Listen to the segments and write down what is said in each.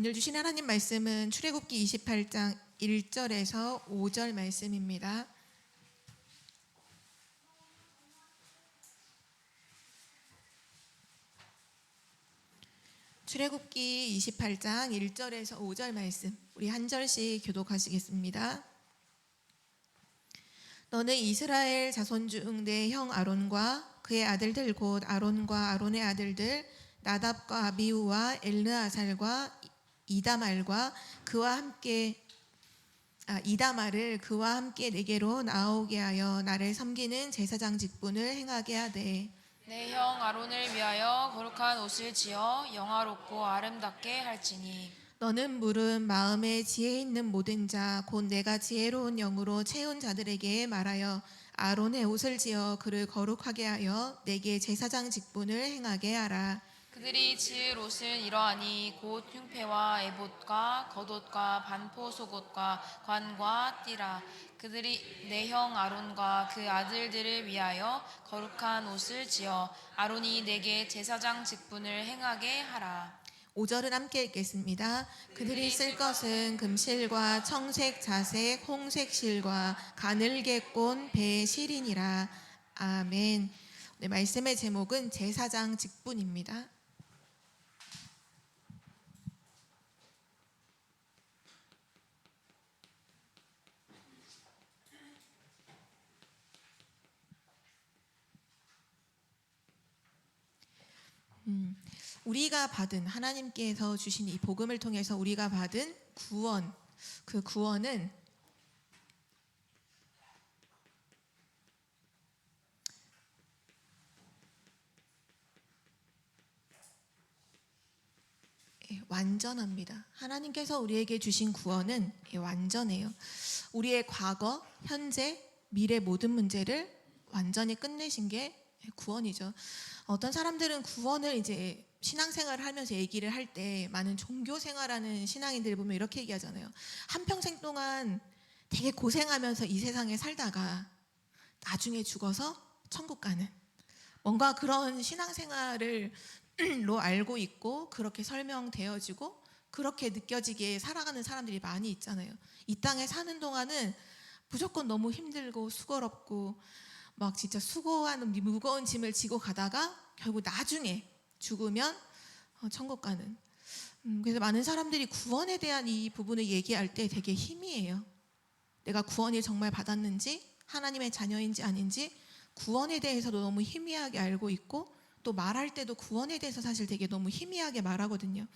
오늘 주신 하나님 말씀은 출애굽기 28장 1절에서 5절 말씀입니다. 출애굽기 28장 1절에서 5절 말씀, 우리 한 절씩 교독하시겠습니다. 너는 이스라엘 자손 중 내 형 아론과 그의 아들들 곧 아론과 아론의 아들들 나답과 아비후와 엘르아살과 이다말과 그와 함께 이다말을 그와 함께 내게로 나오게 하여 나를 섬기는 제사장 직분을 행하게 하되 내 형 아론을 위하여 거룩한 옷을 지어 영화롭고 아름답게 할지니 너는 물은 마음에 지혜 있는 모든 자 곧 내가 지혜로운 영으로 채운 자들에게 말하여 아론의 옷을 지어 그를 거룩하게 하여 내게 제사장 직분을 행하게 하라. 그들이 지을 옷은 이러하니 곧 흉패와 에봇과 겉옷과 반포 속옷과 관과 띠라. 그들이 내 형 아론과 그 아들들을 위하여 거룩한 옷을 지어 아론이 내게 제사장 직분을 행하게 하라. 5절은 함께 읽겠습니다. 그들이 쓸 것은 금실과 청색 자색 홍색 실과 가늘게 꼰 배 실이니라. 아멘. 네, 말씀의 제목은 제사장 직분입니다. 우리가 받은 하나님께서 주신 이 복음을 통해서 우리가 받은 구원, 그 구원은 완전합니다. 하나님께서 우리에게 주신 구원은 완전해요. 우리의 과거, 현재, 미래 모든 문제를 완전히 끝내신 게 구원이죠. 어떤 사람들은 구원을 이제 신앙생활을 하면서 얘기를 할 때 많은 종교생활하는 신앙인들 보면 이렇게 얘기하잖아요. 한평생 동안 되게 고생하면서 이 세상에 살다가 나중에 죽어서 천국 가는 뭔가 그런 신앙생활을 로 알고 있고 그렇게 설명되어지고 그렇게 느껴지게 살아가는 사람들이 많이 있잖아요. 이 땅에 사는 동안은 무조건 너무 힘들고 수고롭고 막 진짜 수고하는 무거운 짐을 지고 가다가 결국 나중에 죽으면 천국 가는. 그래서 많은 사람들이 구원에 대한 이 부분을 얘기할 때 되게 희미해요. 내가 구원을 정말 받았는지 하나님의 자녀인지 아닌지 구원에 대해서도 너무 희미하게 알고 있고 또 말할 때도 구원에 대해서 사실 되게 너무 희미하게 말하거든요.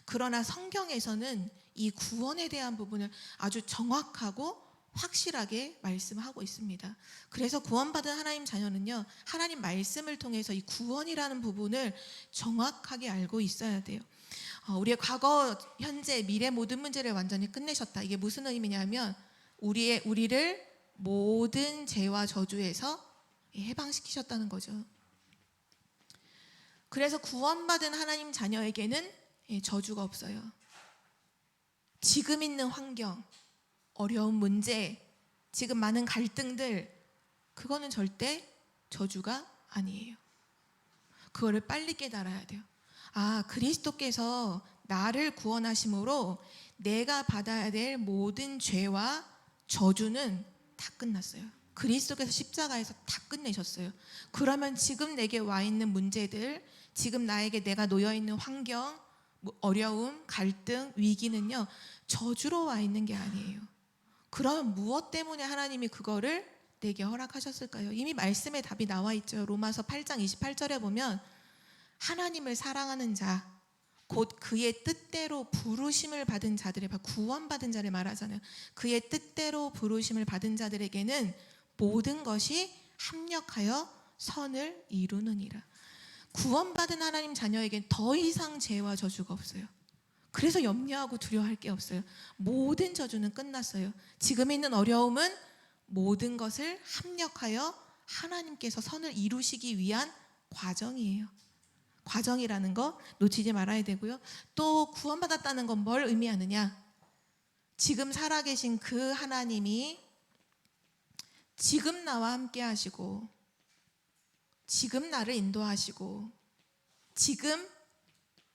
그러나 성경에서는 이 구원에 대한 부분을 아주 정확하고 확실하게 말씀하고 있습니다. 그래서 구원받은 하나님 자녀는요, 하나님 말씀을 통해서 이 구원이라는 부분을 정확하게 알고 있어야 돼요. 우리의 과거, 현재, 미래 모든 문제를 완전히 끝내셨다. 이게 무슨 의미냐면 우리를 모든 죄와 저주에서 해방시키셨다는 거죠. 그래서 구원받은 하나님 자녀에게는 저주가 없어요. 지금 있는 환경, 어려운 문제, 지금 많은 갈등들, 그거는 절대 저주가 아니에요. 그거를 빨리 깨달아야 돼요. 그리스도께서 나를 구원하심으로 내가 받아야 될 모든 죄와 저주는 다 끝났어요. 그리스도께서 십자가에서 다 끝내셨어요. 그러면 지금 내게 와 있는 문제들, 지금 나에게 내가 놓여 있는 환경, 어려움, 갈등, 위기는요, 저주로 와 있는 게 아니에요. 그러면 무엇 때문에 하나님이 그거를 내게 허락하셨을까요? 이미 말씀에 답이 나와 있죠. 로마서 8장 28절에 보면 하나님을 사랑하는 자, 곧 그의 뜻대로 부르심을 받은 자들의, 구원받은 자를 말하잖아요. 그의 뜻대로 부르심을 받은 자들에게는 모든 것이 합력하여 선을 이루느니라. 구원받은 하나님 자녀에겐 더 이상 죄와 저주가 없어요. 그래서 염려하고 두려워할 게 없어요. 모든 저주는 끝났어요. 지금 있는 어려움은 모든 것을 합력하여 하나님께서 선을 이루시기 위한 과정이에요. 과정이라는 거 놓치지 말아야 되고요. 또 구원받았다는 건 뭘 의미하느냐? 지금 살아계신 그 하나님이 지금 나와 함께 하시고 지금 나를 인도하시고 지금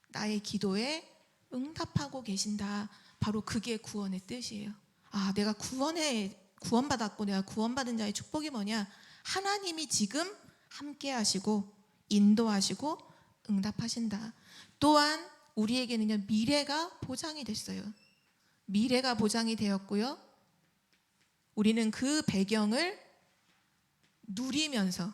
나의 기도에 응답하고 계신다. 바로 그게 구원의 뜻이에요. 아, 내가 구원받았고 내가 구원받은 자의 축복이 뭐냐? 하나님이 지금 함께 하시고 인도하시고 응답하신다. 또한 우리에게는요, 미래가 보장이 됐어요. 미래가 보장이 되었고요. 우리는 그 배경을 누리면서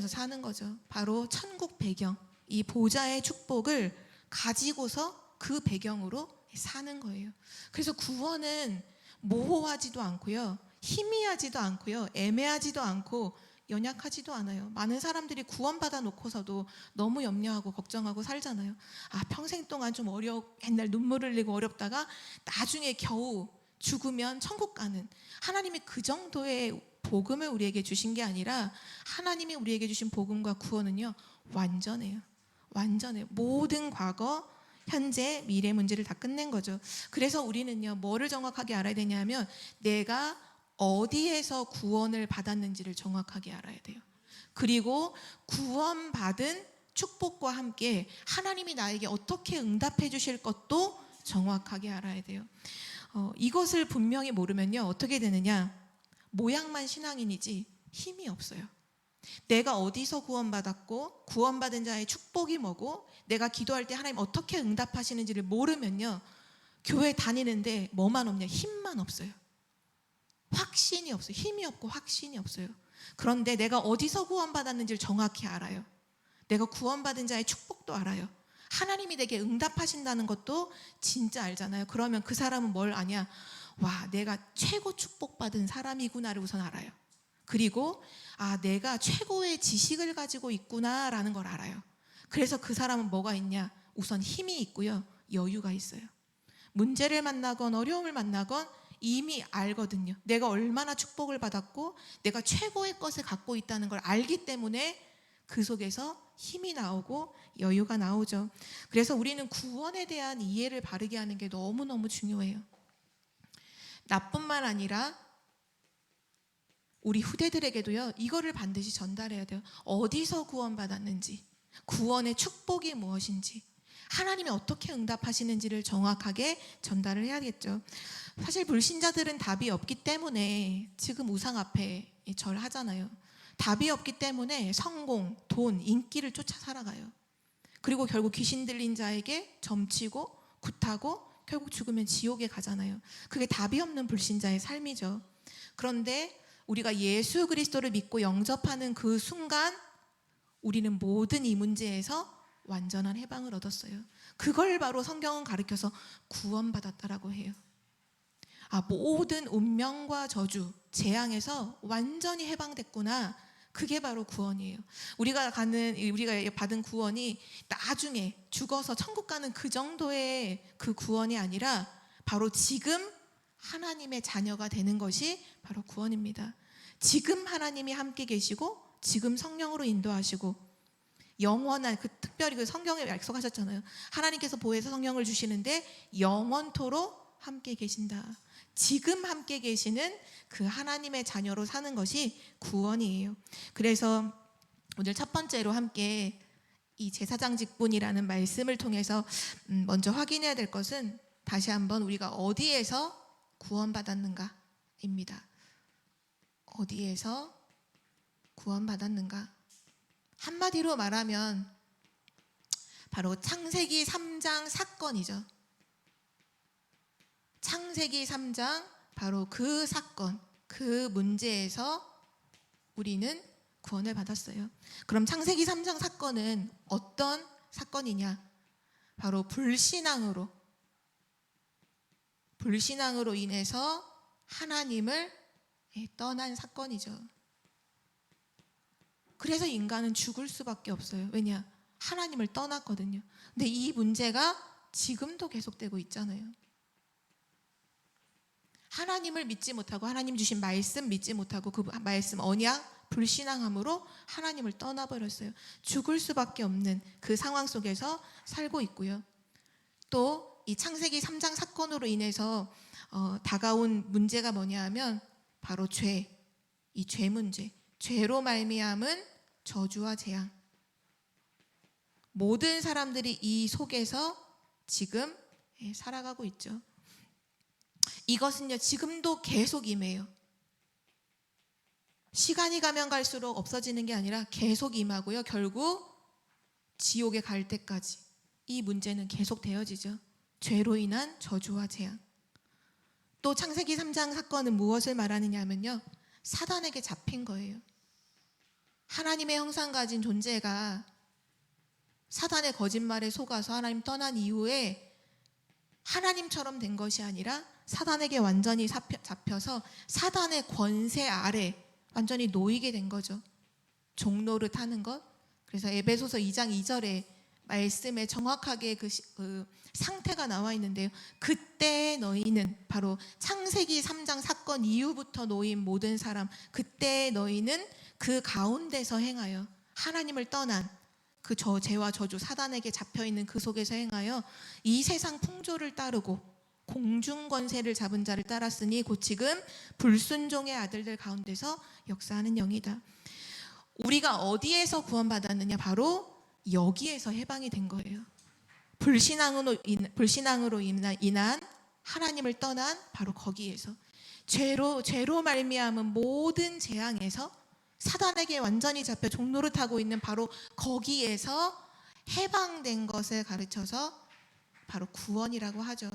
사는 거죠. 바로 천국 배경, 이 보좌의 축복을 가지고서 그 배경으로 사는 거예요. 그래서 구원은 모호하지도 않고요, 희미하지도 않고요, 애매하지도 않고 연약하지도 않아요. 많은 사람들이 구원받아 놓고서도 너무 염려하고 걱정하고 살잖아요. 아, 평생 동안 좀 맨날 눈물 흘리고 어렵다가 나중에 겨우 죽으면 천국 가는, 하나님이 그 정도의 복음을 우리에게 주신 게 아니라 하나님이 우리에게 주신 복음과 구원은요, 완전해요. 완전해요. 모든 과거, 현재, 미래 문제를 다 끝낸 거죠. 그래서 우리는요, 뭐를 정확하게 알아야 되냐면 내가 어디에서 구원을 받았는지를 정확하게 알아야 돼요. 그리고 구원받은 축복과 함께 하나님이 나에게 어떻게 응답해 주실 것도 정확하게 알아야 돼요. 이것을 분명히 모르면요, 어떻게 되느냐? 모양만 신앙인이지 힘이 없어요. 내가 어디서 구원받았고 구원받은 자의 축복이 뭐고 내가 기도할 때 하나님 어떻게 응답하시는지를 모르면요, 교회 다니는데 뭐만 없냐? 힘만 없어요. 확신이 없어요. 힘이 없고 확신이 없어요. 그런데 내가 어디서 구원받았는지를 정확히 알아요. 내가 구원받은 자의 축복도 알아요. 하나님이 내게 응답하신다는 것도 진짜 알잖아요. 그러면 그 사람은 뭘 아냐? 와, 내가 최고 축복받은 사람이구나를 우선 알아요. 그리고 아, 내가 최고의 지식을 가지고 있구나라는 걸 알아요. 그래서 그 사람은 뭐가 있냐? 우선 힘이 있고요, 여유가 있어요. 문제를 만나건 어려움을 만나건 이미 알거든요. 내가 얼마나 축복을 받았고 내가 최고의 것을 갖고 있다는 걸 알기 때문에 그 속에서 힘이 나오고 여유가 나오죠. 그래서 우리는 구원에 대한 이해를 바르게 하는 게 너무너무 중요해요. 나뿐만 아니라 우리 후대들에게도요, 이거를 반드시 전달해야 돼요. 어디서 구원받았는지, 구원의 축복이 무엇인지, 하나님이 어떻게 응답하시는지를 정확하게 전달을 해야겠죠. 사실 불신자들은 답이 없기 때문에 지금 우상 앞에 절하잖아요. 답이 없기 때문에 성공, 돈, 인기를 쫓아 살아가요. 그리고 결국 귀신 들린 자에게 점치고 굿하고 결국 죽으면 지옥에 가잖아요. 그게 답이 없는 불신자의 삶이죠. 그런데 우리가 예수 그리스도를 믿고 영접하는 그 순간 우리는 모든 이 문제에서 완전한 해방을 얻었어요. 그걸 바로 성경은 가르쳐서 구원받았다라고 해요. 아, 모든 운명과 저주, 재앙에서 완전히 해방됐구나. 그게 바로 구원이에요. 우리가 받은 구원이 나중에 죽어서 천국 가는 그 정도의 그 구원이 아니라 바로 지금 하나님의 자녀가 되는 것이 바로 구원입니다. 지금 하나님이 함께 계시고 지금 성령으로 인도하시고 영원한, 특별히 그 성경에 약속하셨잖아요. 하나님께서 보혜사 성령을 주시는데 영원토록 함께 계신다. 지금 함께 계시는 그 하나님의 자녀로 사는 것이 구원이에요. 그래서 오늘 첫 번째로 함께 이 제사장 직분이라는 말씀을 통해서 먼저 확인해야 될 것은 다시 한번 우리가 어디에서 구원받았는가입니다. 어디에서 구원받았는가? 한마디로 말하면 바로 창세기 3장 사건이죠. 창세기 3장 바로 그 사건, 그 문제에서 우리는 구원을 받았어요. 그럼 창세기 3장 사건은 어떤 사건이냐? 바로 불신앙으로 인해서 하나님을 떠난 사건이죠. 그래서 인간은 죽을 수밖에 없어요. 왜냐? 하나님을 떠났거든요. 근데 이 문제가 지금도 계속되고 있잖아요. 하나님을 믿지 못하고 하나님 주신 말씀 믿지 못하고 그 말씀 언약 불신앙함으로 하나님을 떠나버렸어요. 죽을 수밖에 없는 그 상황 속에서 살고 있고요. 또 이 창세기 3장 사건으로 인해서 다가온 문제가 뭐냐 하면 바로 죄, 이 죄 문제. 죄로 말미암은 저주와 재앙. 모든 사람들이 이 속에서 지금 살아가고 있죠. 이것은요 지금도 계속 임해요. 시간이 가면 갈수록 없어지는 게 아니라 계속 임하고요. 결국 지옥에 갈 때까지 이 문제는 계속 되어지죠. 죄로 인한 저주와 재앙. 또 창세기 3장 사건은 무엇을 말하느냐 하면요, 사단에게 잡힌 거예요. 하나님의 형상 가진 존재가 사단의 거짓말에 속아서 하나님 떠난 이후에 하나님처럼 된 것이 아니라 사단에게 완전히 잡혀서 사단의 권세 아래 완전히 놓이게 된 거죠. 종노릇 하는 것. 그래서 에베소서 2장 2절에 말씀에 정확하게 그 상태가 나와 있는데요. 그때 너희는, 바로 창세기 3장 사건 이후부터 놓인 모든 사람, 그때 너희는 그 가운데서 행하여 하나님을 떠난 그 죄와 저주 사단에게 잡혀있는 그 속에서 행하여 이 세상 풍조를 따르고 공중 권세를 잡은 자를 따랐으니 곧 지금 불순종의 아들들 가운데서 역사하는 영이다. 우리가 어디에서 구원받았느냐? 바로 여기에서 해방이 된 거예요. 불신앙으로 인한 하나님을 떠난 바로 거기에서 죄로 말미암은 모든 재앙에서 사단에게 완전히 잡혀 종노릇하고 있는 바로 거기에서 해방된 것을 가르쳐서 바로 구원이라고 하죠.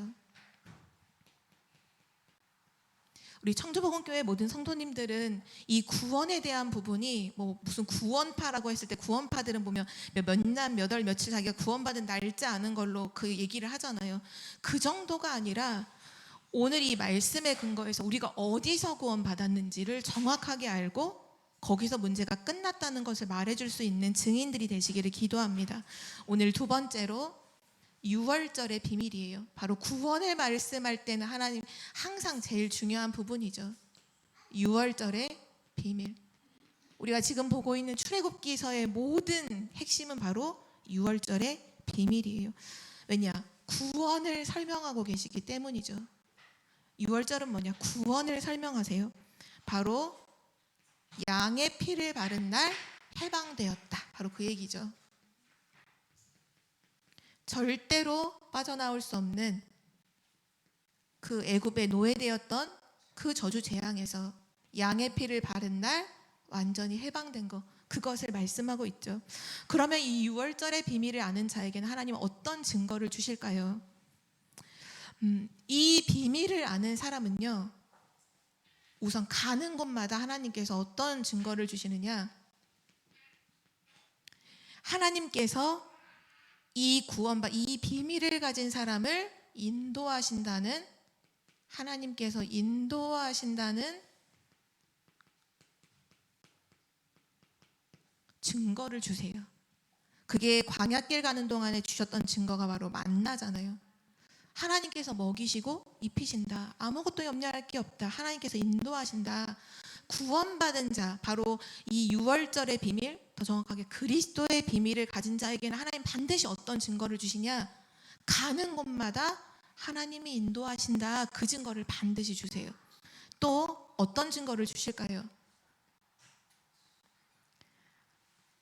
우리 청주복음교회 모든 성도님들은 이 구원에 대한 부분이 뭐 무슨 구원파라고 했을 때 구원파들은 보면 몇 날, 몇 월, 며칠 자기가 구원받은 날짜 아는 걸로 그 얘기를 하잖아요. 그 정도가 아니라 오늘 이 말씀에 근거해서 우리가 어디서 구원받았는지를 정확하게 알고 거기서 문제가 끝났다는 것을 말해줄 수 있는 증인들이 되시기를 기도합니다. 오늘 두 번째로 유월절의 비밀이에요. 바로 구원을 말씀할 때는 하나님 항상 제일 중요한 부분이죠. 유월절의 비밀. 우리가 지금 보고 있는 출애굽기서의 모든 핵심은 바로 유월절의 비밀이에요. 왜냐? 구원을 설명하고 계시기 때문이죠. 유월절은 뭐냐? 구원을 설명하세요. 바로 양의 피를 바른 날 해방되었다. 바로 그 얘기죠. 절대로 빠져나올 수 없는 그 애굽에 노예되었던 그 저주 재앙에서 양의 피를 바른 날 완전히 해방된 것, 그것을 말씀하고 있죠. 그러면 이 유월절의 비밀을 아는 자에게는 하나님은 어떤 증거를 주실까요? 이 비밀을 아는 사람은요, 우선 가는 곳마다 하나님께서 어떤 증거를 주시느냐? 하나님께서 이 비밀을 가진 사람을 인도하신다는, 하나님께서 인도하신다는 증거를 주세요. 그게 광야길 가는 동안에 주셨던 증거가 바로 만나잖아요. 하나님께서 먹이시고 입히신다. 아무것도 염려할 게 없다. 하나님께서 인도하신다. 구원받은 자, 바로 이 유월절의 비밀, 더 정확하게 그리스도의 비밀을 가진 자에게는 하나님 반드시 어떤 증거를 주시냐? 가는 곳마다 하나님이 인도하신다. 그 증거를 반드시 주세요. 또 어떤 증거를 주실까요?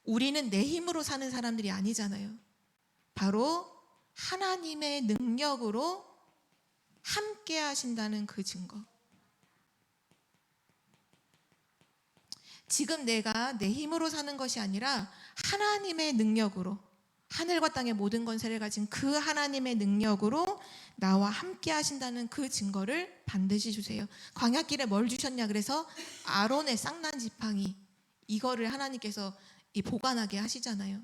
우리는 내 힘으로 사는 사람들이 아니잖아요. 바로 하나님의 능력으로 함께 하신다는 그 증거. 지금 내가 내 힘으로 사는 것이 아니라 하나님의 능력으로, 하늘과 땅의 모든 권세를 가진 그 하나님의 능력으로 나와 함께 하신다는 그 증거를 반드시 주세요. 광야길에 뭘 주셨냐? 그래서 아론의 쌍난 지팡이, 이거를 하나님께서 보관하게 하시잖아요.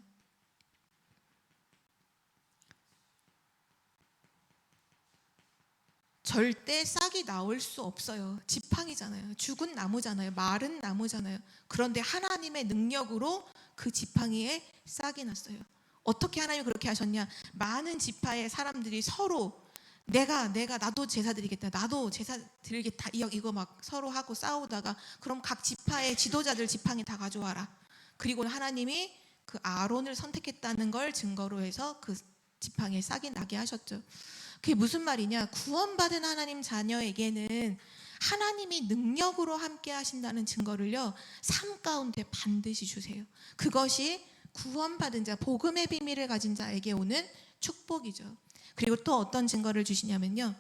절대 싹이 나올 수 없어요. 지팡이잖아요. 죽은 나무잖아요. 마른 나무잖아요. 그런데 하나님의 능력으로 그 지팡이에 싹이 났어요. 어떻게 하나님이 그렇게 하셨냐? 많은 지파의 사람들이 서로 나도 제사 드리겠다. 나도 제사 드리겠다. 이거 막 서로 하고 싸우다가, 그럼 각 지파의 지도자들 지팡이 다 가져와라. 그리고 하나님이 그 아론을 선택했다는 걸 증거로 해서 그 지팡이에 싹이 나게 하셨죠. 그게 무슨 말이냐? 구원받은 하나님 자녀에게는 하나님이 능력으로 함께 하신다는 증거를요, 삶 가운데 반드시 주세요. 그것이 구원받은 자, 복음의 비밀을 가진 자에게 오는 축복이죠. 그리고 또 어떤 증거를 주시냐면요.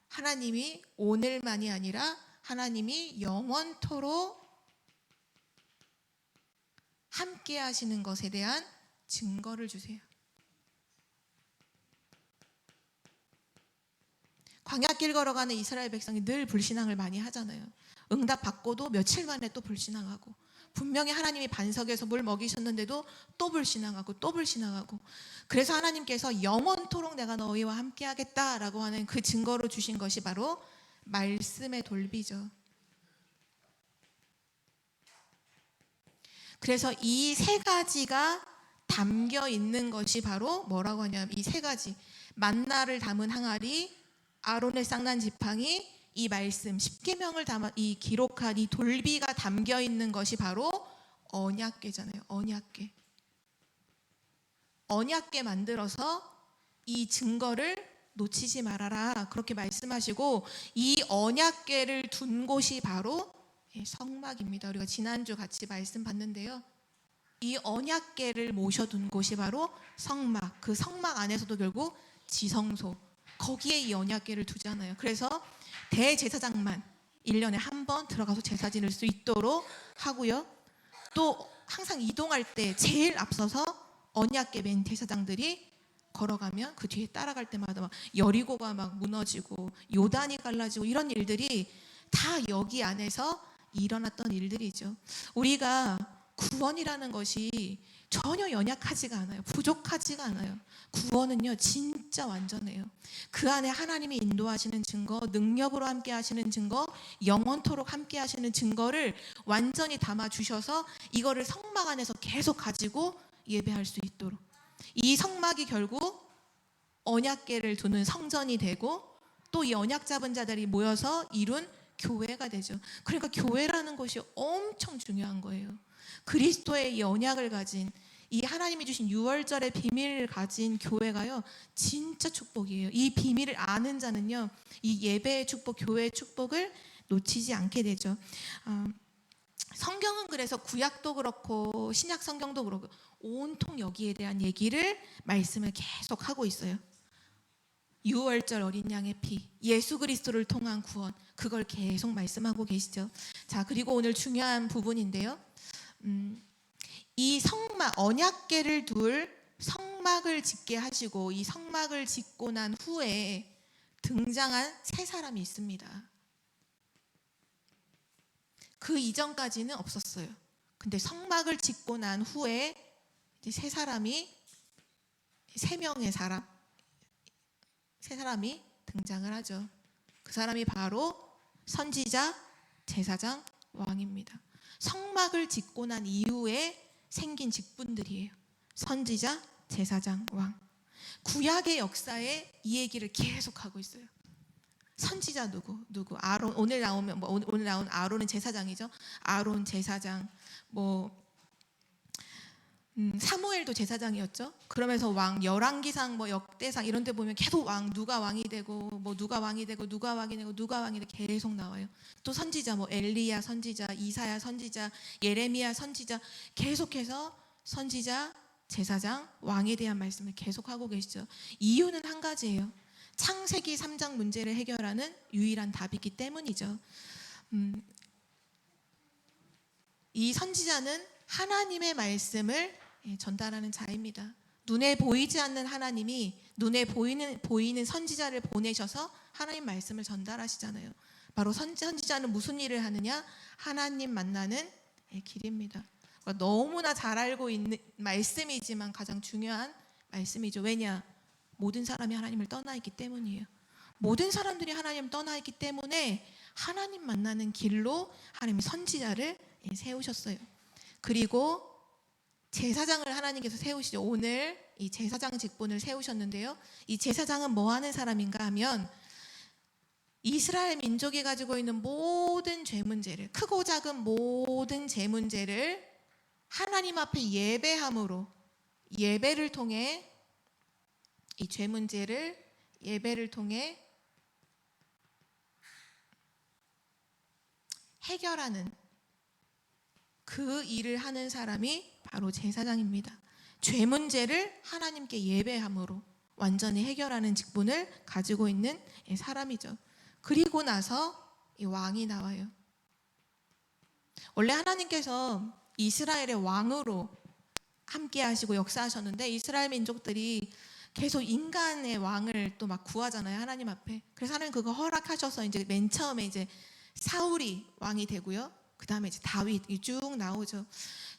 하나님이 오늘만이 아니라 하나님이 영원토록 함께 하시는 것에 대한 증거를 주세요. 광야길 걸어가는 이스라엘 백성이 늘 불신앙을 많이 하잖아요. 응답 받고도 며칠 만에 또 불신앙하고, 분명히 하나님이 반석에서 물 먹이셨는데도 또 불신앙하고 또 불신앙하고, 그래서 하나님께서 영원토록 내가 너희와 함께 하겠다라고 하는 그 증거로 주신 것이 바로 말씀의 돌비죠. 그래서 이 세 가지가 담겨 있는 것이 바로 뭐라고 하냐면, 이 세 가지, 만나를 담은 항아리, 아론의 쌍난 지팡이, 이 말씀 십계명을 담아 이 기록한 이 돌비가 담겨 있는 것이 바로 언약궤잖아요. 언약궤 만들어서 이 증거를 놓치지 말아라, 그렇게 말씀하시고, 이 언약궤를 둔 곳이 바로 성막입니다. 우리가 지난주 같이 말씀 봤는데요. 이 언약궤를 모셔둔 곳이 바로 성막. 그 성막 안에서도 결국 지성소, 거기에 이 언약궤를 두잖아요. 그래서 대제사장만 1년에 한 번 들어가서 제사 지낼 수 있도록 하고요. 또 항상 이동할 때 제일 앞서서 언약궤 맨 제사장들이 걸어가면 그 뒤에 따라갈 때마다 막 여리고가 막 무너지고 요단이 갈라지고 이런 일들이 다 여기 안에서 일어났던 일들이죠. 우리가 구원이라는 것이 전혀 연약하지가 않아요. 부족하지가 않아요. 구원은요 진짜 완전해요. 그 안에 하나님이 인도하시는 증거, 능력으로 함께 하시는 증거, 영원토록 함께 하시는 증거를 완전히 담아 주셔서 이거를 성막 안에서 계속 가지고 예배할 수 있도록, 이 성막이 결국 언약궤를 두는 성전이 되고, 또 이 언약 잡은 자들이 모여서 이룬 교회가 되죠. 그러니까 교회라는 것이 엄청 중요한 거예요. 그리스도의 이 언약을 가진, 이 하나님이 주신 유월절의 비밀을 가진 교회가요 진짜 축복이에요. 이 비밀을 아는 자는요 이 예배의 축복, 교회의 축복을 놓치지 않게 되죠. 성경은 그래서 구약도 그렇고 신약 성경도 그렇고 온통 여기에 대한 얘기를, 말씀을 계속 하고 있어요. 유월절 어린 양의 피, 예수 그리스도를 통한 구원, 그걸 계속 말씀하고 계시죠. 자, 그리고 오늘 중요한 부분인데요. 이 성막, 언약궤를 둘 성막을 짓게 하시고, 이 성막을 짓고 난 후에 등장한 세 사람이 있습니다. 그 이전까지는 없었어요. 근데 성막을 짓고 난 후에 이제 세 명의 사람, 세 사람이 등장을 하죠. 그 사람이 바로 선지자, 제사장, 왕입니다. 성막을 짓고 난 이후에 생긴 직분들이에요. 선지자, 제사장, 왕. 구약의 역사에 이 얘기를 계속 하고 있어요. 선지자 누구? 아론. 오늘 나온 아론은 제사장이죠. 아론 제사장. 사무엘도 제사장이었죠. 그러면서 왕, 열왕기상, 역대상 이런 데 보면 계속 누가 왕이 되고 누가 왕이 되고 누가 왕이 되고 누가 왕이 되고 계속 나와요. 또 선지자, 엘리야 선지자, 이사야 선지자, 예레미야 선지자, 계속해서 선지자, 제사장, 왕에 대한 말씀을 계속하고 계시죠. 이유는 한 가지예요. 창세기 3장 문제를 해결하는 유일한 답이기 때문이죠. 이 선지자는 하나님의 말씀을 전달하는 자입니다. 눈에 보이지 않는 하나님이 눈에 보이는 선지자를 보내셔서 하나님 말씀을 전달하시잖아요. 바로 선지자는 무슨 일을 하느냐? 하나님 만나는 길입니다. 그러니까 너무나 잘 알고 있는 말씀이지만 가장 중요한 말씀이죠. 왜냐? 모든 사람이 하나님을 떠나 있기 때문이에요. 모든 사람들이 하나님을 떠나 있기 때문에 하나님 만나는 길로 하나님이 선지자를 세우셨어요. 그리고 제사장을 하나님께서 세우시죠. 오늘 이 제사장 직분을 세우셨는데요. 이 제사장은 뭐 하는 사람인가 하면, 이스라엘 민족이 가지고 있는 모든 죄 문제를, 크고 작은 모든 죄 문제를 하나님 앞에 예배함으로, 예배를 통해 이 죄 문제를 예배를 통해 해결하는 그 일을 하는 사람이 바로 제사장입니다. 죄 문제를 하나님께 예배함으로 완전히 해결하는 직분을 가지고 있는 사람이죠. 그리고 나서 이 왕이 나와요. 원래 하나님께서 이스라엘의 왕으로 함께 하시고 역사하셨는데 이스라엘 민족들이 계속 인간의 왕을 또 막 구하잖아요, 하나님 앞에. 그래서 하나님 그거 허락하셔서 이제 맨 처음에 이제 사울이 왕이 되고요. 그 다음에 이제 다윗이 쭉 나오죠.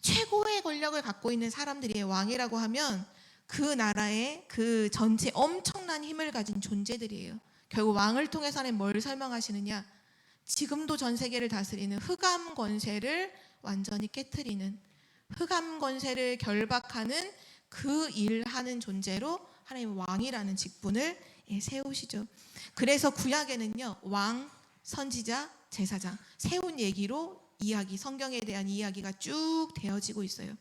최고의 권력을 갖고 있는 사람들이 왕이라고 하면 그 나라의 그 전체 엄청난 힘을 가진 존재들이에요. 결국 왕을 통해서 하나님 뭘 설명하시느냐? 지금도 전 세계를 다스리는 흑암 권세를 완전히 깨트리는, 흑암 권세를 결박하는 그 일하는 존재로 하나님 왕이라는 직분을 세우시죠. 그래서 구약에는요, 왕, 선지자, 제사장 세운 얘기로 이야기, 성경에 대한 이야기가 쭉 되어지고 있어요.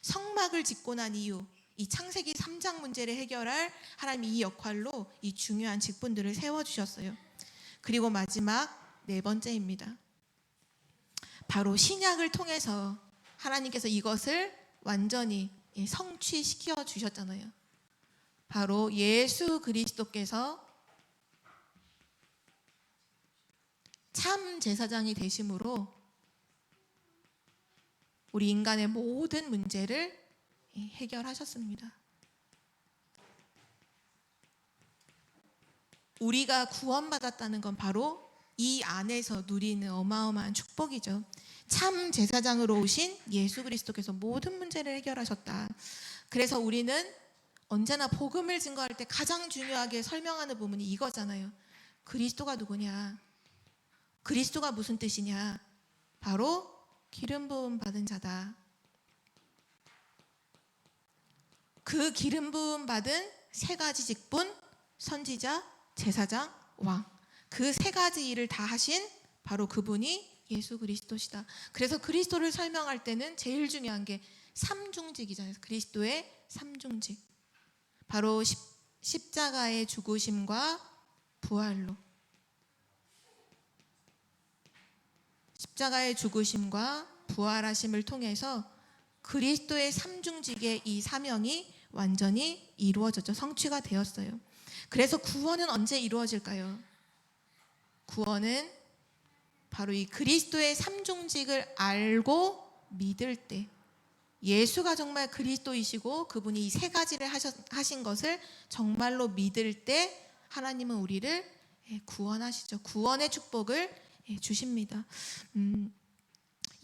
성막을 짓고 난 이후 이 창세기 3장 문제를 해결할 하나님이 이 역할로 이 중요한 직분들을 세워주셨어요. 그리고 마지막 네 번째입니다. 바로 신약을 통해서 하나님께서 이것을 완전히 성취시켜 주셨잖아요. 바로 예수 그리스도께서 참 제사장이 되심으로 우리 인간의 모든 문제를 해결하셨습니다. 우리가 구원받았다는 건 바로 이 안에서 누리는 어마어마한 축복이죠. 참 제사장으로 오신 예수 그리스도께서 모든 문제를 해결하셨다. 그래서 우리는 언제나 복음을 증거할 때 가장 중요하게 설명하는 부분이 이거잖아요. 그리스도가 누구냐? 그리스도가 무슨 뜻이냐? 바로 기름 부음 받은 자다. 그 기름 부음 받은 세 가지 직분, 선지자, 제사장, 왕. 그 세 가지 일을 다 하신 바로 그분이 예수 그리스도시다. 그래서 그리스도를 설명할 때는 제일 중요한 게 삼중직이잖아요. 그리스도의 삼중직. 바로 십자가의 죽으심과 부활로. 십자가의 죽으심과 부활하심을 통해서 그리스도의 삼중직의 이 사명이 완전히 이루어졌죠. 성취가 되었어요. 그래서 구원은 언제 이루어질까요? 구원은 바로 이 그리스도의 삼중직을 알고 믿을 때, 예수가 정말 그리스도이시고 그분이 이 세 가지를 하신 것을 정말로 믿을 때 하나님은 우리를 구원하시죠. 구원의 축복을 주십니다.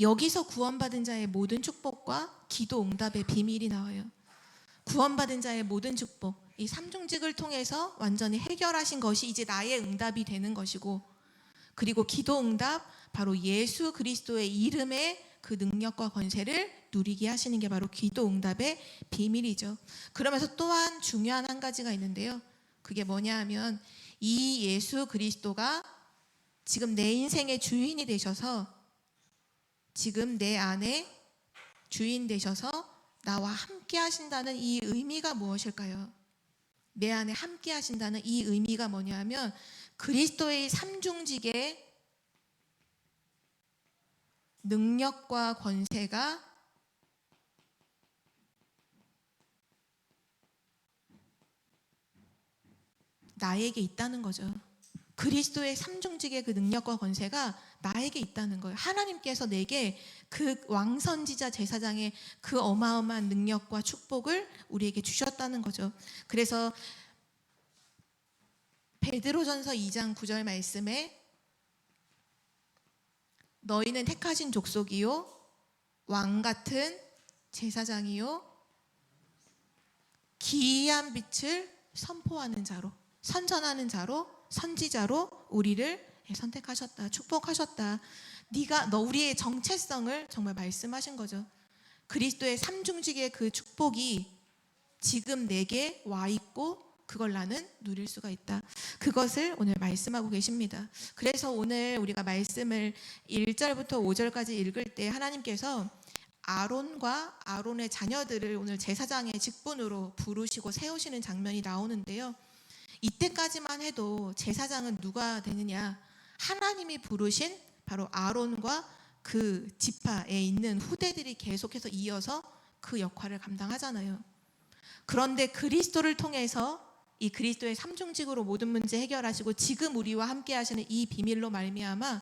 여기서 구원받은 자의 모든 축복과 기도 응답의 비밀이 나와요. 구원받은 자의 모든 축복, 이 삼중직을 통해서 완전히 해결하신 것이 이제 나의 응답이 되는 것이고, 그리고 기도 응답, 바로 예수 그리스도의 이름의 그 능력과 권세를 누리게 하시는 게 바로 기도 응답의 비밀이죠. 그러면서 또한 중요한 한 가지가 있는데요. 그게 뭐냐 하면 이 예수 그리스도가 지금 내 인생의 주인이 되셔서, 지금 내 안에 주인 되셔서 나와 함께 하신다는 이 의미가 무엇일까요? 내 안에 함께 하신다는 이 의미가 뭐냐 하면 그리스도의 삼중직의 능력과 권세가 나에게 있다는 거죠. 그리스도의 삼중직의 그 능력과 권세가 나에게 있다는 거예요. 하나님께서 내게 그 왕선지자 제사장의 그 어마어마한 능력과 축복을 우리에게 주셨다는 거죠. 그래서 베드로전서 2장 9절 말씀에 너희는 택하신 족속이요 왕 같은 제사장이요 기이한 빛을 선포하는 자로, 선전하는 자로, 선지자로 우리를 선택하셨다, 축복하셨다. 우리의 정체성을 정말 말씀하신 거죠. 그리스도의 삼중직의 그 축복이 지금 내게 와 있고 그걸 나는 누릴 수가 있다. 그것을 오늘 말씀하고 계십니다. 그래서 오늘 우리가 말씀을 1절부터 5절까지 읽을 때 하나님께서 아론과 아론의 자녀들을 오늘 제사장의 직분으로 부르시고 세우시는 장면이 나오는데요. 이때까지만 해도 제사장은 누가 되느냐? 하나님이 부르신 바로 아론과 그 지파에 있는 후대들이 계속해서 이어서 그 역할을 감당하잖아요. 그런데 그리스도를 통해서 이 그리스도의 삼중직으로 모든 문제 해결하시고 지금 우리와 함께 하시는 이 비밀로 말미암아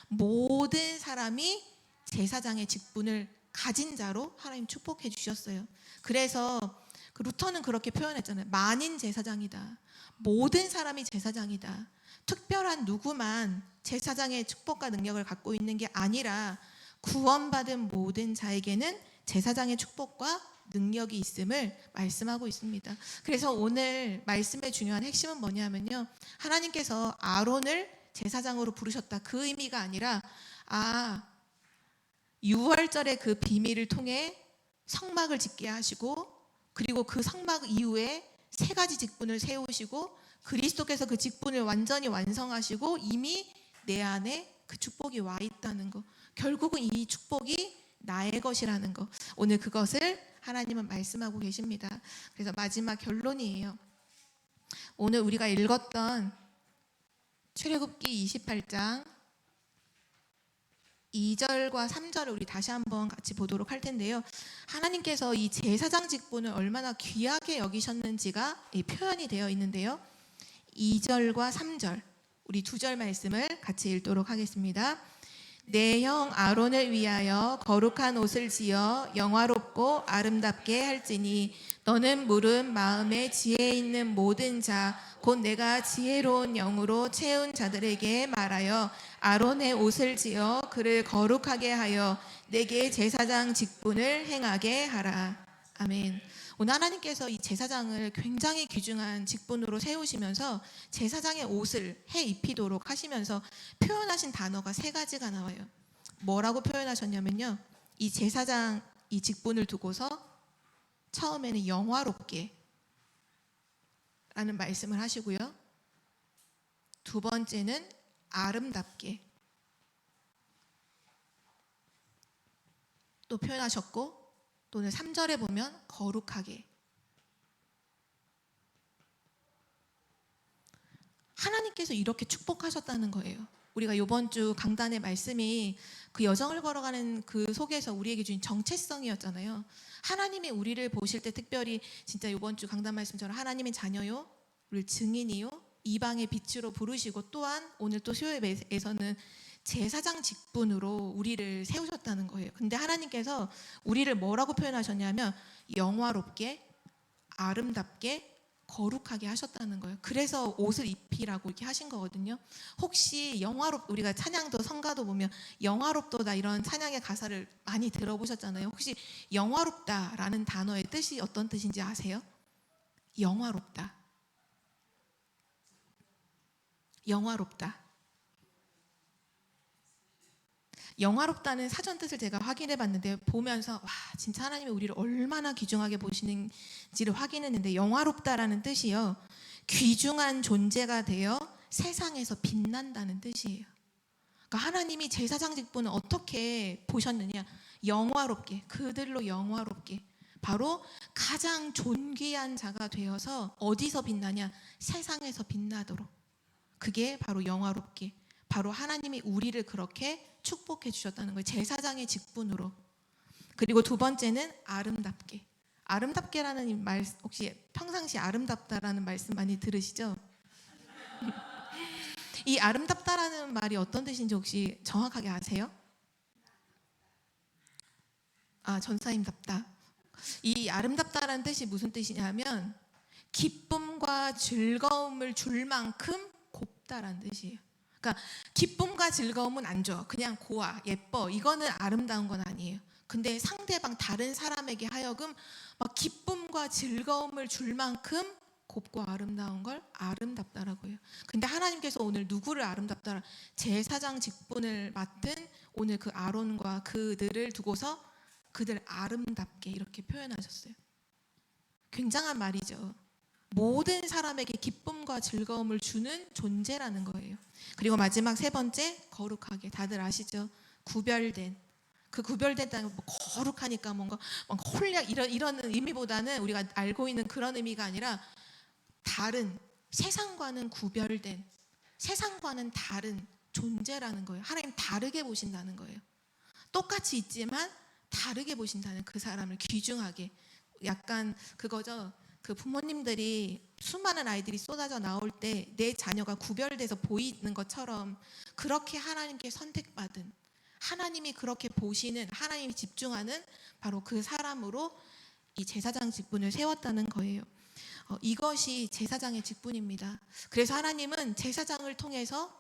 모든 사람이 제사장의 직분을 가진 자로 하나님 축복해 주셨어요. 그래서 그 루터는 그렇게 표현했잖아요. 만인 제사장이다. 모든 사람이 제사장이다. 특별한 누구만 제사장의 축복과 능력을 갖고 있는 게 아니라 구원받은 모든 자에게는 제사장의 축복과 능력이 있음을 말씀하고 있습니다. 그래서 오늘 말씀의 중요한 핵심은 뭐냐면요, 하나님께서 아론을 제사장으로 부르셨다, 그 의미가 아니라 6월절의 그 비밀을 통해 성막을 짓게 하시고, 그리고 그 성막 이후에 3가지 직분을 세우시고 그리스도께서 그 직분을 완전히 완성하시고 이미 내 안에 그 축복이 와 있다는 거, 결국은 이 축복이 나의 것이라는 거, 오늘 그것을 하나님은 말씀하고 계십니다. 그래서 마지막 결론이에요. 오늘 우리가 읽었던 출애굽기 28장 2절과 3절을 우리 다시 한번 같이 보도록 할 텐데요. 하나님께서 이 제사장 직분을 얼마나 귀하게 여기셨는지가 표현이 되어 있는데요. 2절과 3절 우리 2절 말씀을 같이 읽도록 하겠습니다. 내 형 아론을 위하여 거룩한 옷을 지어 영화롭고 아름답게 할지니 너는 물은 마음에 지혜 있는 모든 자 곧 내가 지혜로운 영으로 채운 자들에게 말하여 아론의 옷을 지어 그를 거룩하게 하여 내게 제사장 직분을 행하게 하라. 아멘. 오늘 하나님께서 이 제사장을 굉장히 귀중한 직분으로 세우시면서 제사장의 옷을 해 입히도록 하시면서 표현하신 단어가 3가지가 나와요. 뭐라고 표현하셨냐면요, 이 제사장 이 직분을 두고서 처음에는 영화롭게 라는 말씀을 하시고요, 2번째는 아름답게 또 표현하셨고, 또는 3절에 보면 거룩하게. 하나님께서 이렇게 축복하셨다는 거예요. 우리가 이번 주 강단의 말씀이 그 여정을 걸어가는 그 속에서 우리에게 주신 정체성이었잖아요. 하나님이 우리를 보실 때 특별히 진짜 이번 주 강단 말씀처럼 하나님의 자녀요, 우리 증인이요, 이방의 빛으로 부르시고, 또한 오늘 또 수요일에서는 제사장 직분으로 우리를 세우셨다는 거예요. 근데 하나님께서 우리를 뭐라고 표현하셨냐면 영화롭게, 아름답게, 거룩하게 하셨다는 거예요. 그래서 옷을 입히라고 이렇게 하신 거거든요. 혹시 우리가 찬양도 성가도 보면 영화롭도다 이런 찬양의 가사를 많이 들어보셨잖아요. 혹시 영화롭다라는 단어의 뜻이 어떤 뜻인지 아세요? 영화롭다. 영화롭다. 영화롭다는 사전 뜻을 제가 확인해 봤는데, 보면서 와, 진짜 하나님이 우리를 얼마나 귀중하게 보시는지를 확인했는데, 영화롭다라는 뜻이요, 귀중한 존재가 되어 세상에서 빛난다는 뜻이에요. 그러니까 하나님이 제사장 직분을 어떻게 보셨느냐, 영화롭게, 그들로 영화롭게, 바로 가장 존귀한 자가 되어서 어디서 빛나냐, 세상에서 빛나도록. 그게 바로 영화롭게, 바로 하나님이 우리를 그렇게 축복해 주셨다는 거예요. 제사장의 직분으로. 그리고 2번째는 아름답게. 아름답게라는 말, 혹시 평상시 아름답다라는 말씀 많이 들으시죠? 이 아름답다라는 말이 어떤 뜻인지 혹시 정확하게 아세요? 전사님답다. 이 아름답다라는 뜻이 무슨 뜻이냐면 기쁨과 즐거움을 줄 만큼 곱다라는 뜻이에요. 그러니까 기쁨과 즐거움은 안 줘. 그냥 고와, 예뻐. 이거는 아름다운 건 아니에요. 근데 상대방 다른 사람에게 하여금 막 기쁨과 즐거움을 줄 만큼 곱고 아름다운 걸 아름답다라고 해요. 근데 하나님께서 오늘 누구를 아름답다라? 제사장 직분을 맡은 오늘 그 아론과 그들을 두고서 그들 아름답게 이렇게 표현하셨어요. 굉장한 말이죠. 모든 사람에게 기쁨과 즐거움을 주는 존재라는 거예요. 그리고 마지막 3번째, 거룩하게. 다들 아시죠? 구별된. 그 구별된다는 뭐 거룩하니까 뭔가 막 홀약 이런 의미보다는 우리가 알고 있는 그런 의미가 아니라 다른, 세상과는 구별된, 세상과는 다른 존재라는 거예요. 하나님 다르게 보신다는 거예요. 똑같이 있지만 다르게 보신다는, 그 사람을 귀중하게. 약간 그거죠. 그 부모님들이 수많은 아이들이 쏟아져 나올 때 내 자녀가 구별돼서 보이는 것처럼 그렇게 하나님께 선택받은, 하나님이 그렇게 보시는, 하나님이 집중하는 바로 그 사람으로 이 제사장 직분을 세웠다는 거예요. 이것이 제사장의 직분입니다. 그래서 하나님은 제사장을 통해서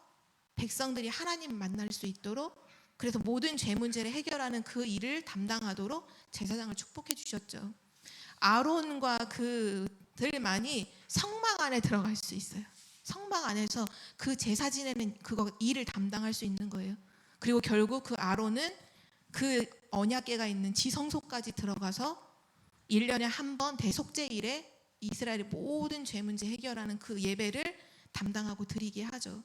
백성들이 하나님 만날 수 있도록, 그래서 모든 죄 문제를 해결하는 그 일을 담당하도록 제사장을 축복해 주셨죠. 아론과 그들만이 성막 안에 들어갈 수 있어요. 성막 안에서 그 제사 지내는 그거 일을 담당할 수 있는 거예요. 그리고 결국 그 아론은 그 언약궤가 있는 지성소까지 들어가서 1년에 한 번 대속죄일에 이스라엘의 모든 죄 문제 해결하는 그 예배를 담당하고 드리게 하죠.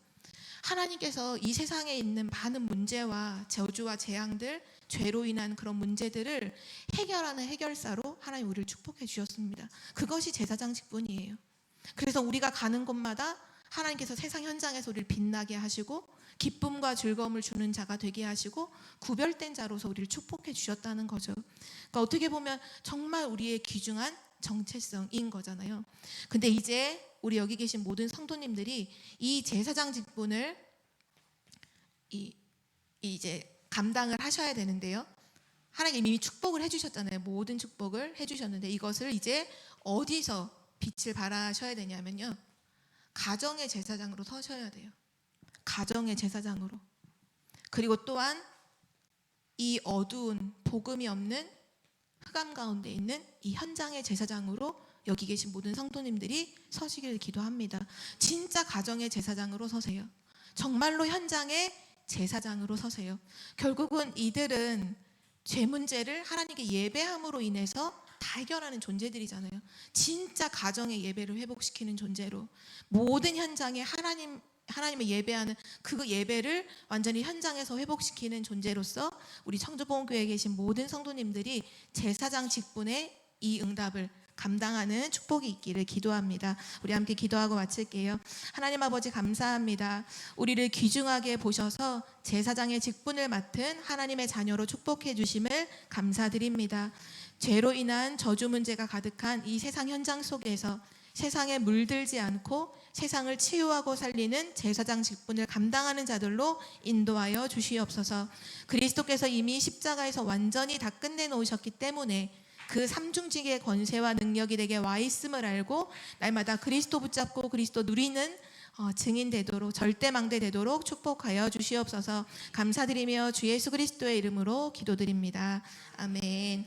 하나님께서 이 세상에 있는 많은 문제와 저주와 재앙들, 죄로 인한 그런 문제들을 해결하는 해결사로 하나님 우리를 축복해 주셨습니다. 그것이 제사장 직분이에요. 그래서 우리가 가는 곳마다 하나님께서 세상 현장에서 우리를 빛나게 하시고 기쁨과 즐거움을 주는 자가 되게 하시고 구별된 자로서 우리를 축복해 주셨다는 거죠. 그러니까 어떻게 보면 정말 우리의 귀중한 정체성인 거잖아요. 근데 이제 우리 여기 계신 모든 성도님들이 이 제사장 직분을 이제 감당을 하셔야 되는데요. 하나님 이미 축복을 해주셨잖아요. 모든 축복을 해주셨는데 이것을 이제 어디서 빛을 발하셔야 되냐면요. 가정의 제사장으로 서셔야 돼요. 가정의 제사장으로. 그리고 또한 이 어두운 복음이 없는 흑암 가운데 있는 이 현장의 제사장으로 여기 계신 모든 성도님들이 서시길 기도합니다. 진짜 가정의 제사장으로 서세요. 정말로 현장의 제사장으로 서세요. 결국은 이들은 죄 문제를 하나님께 예배함으로 인해서 다 해결하는 존재들이잖아요. 진짜 가정의 예배를 회복시키는 존재로 모든 현장에 하나님을 예배하는 그 예배를 완전히 현장에서 회복시키는 존재로서 우리 청주보험교회에 계신 모든 성도님들이 제사장 직분의 이 응답을 감당하는 축복이 있기를 기도합니다. 우리 함께 기도하고 마칠게요. 하나님 아버지 감사합니다. 우리를 귀중하게 보셔서 제사장의 직분을 맡은 하나님의 자녀로 축복해 주심을 감사드립니다. 죄로 인한 저주 문제가 가득한 이 세상 현장 속에서 세상에 물들지 않고 세상을 치유하고 살리는 제사장 직분을 감당하는 자들로 인도하여 주시옵소서. 그리스도께서 이미 십자가에서 완전히 다 끝내놓으셨기 때문에 그 삼중직의 권세와 능력이 내게 와 있음을 알고 날마다 그리스도 붙잡고 그리스도 누리는 증인 되도록, 절대망대 되도록 축복하여 주시옵소서. 감사드리며 주 예수 그리스도의 이름으로 기도드립니다. 아멘.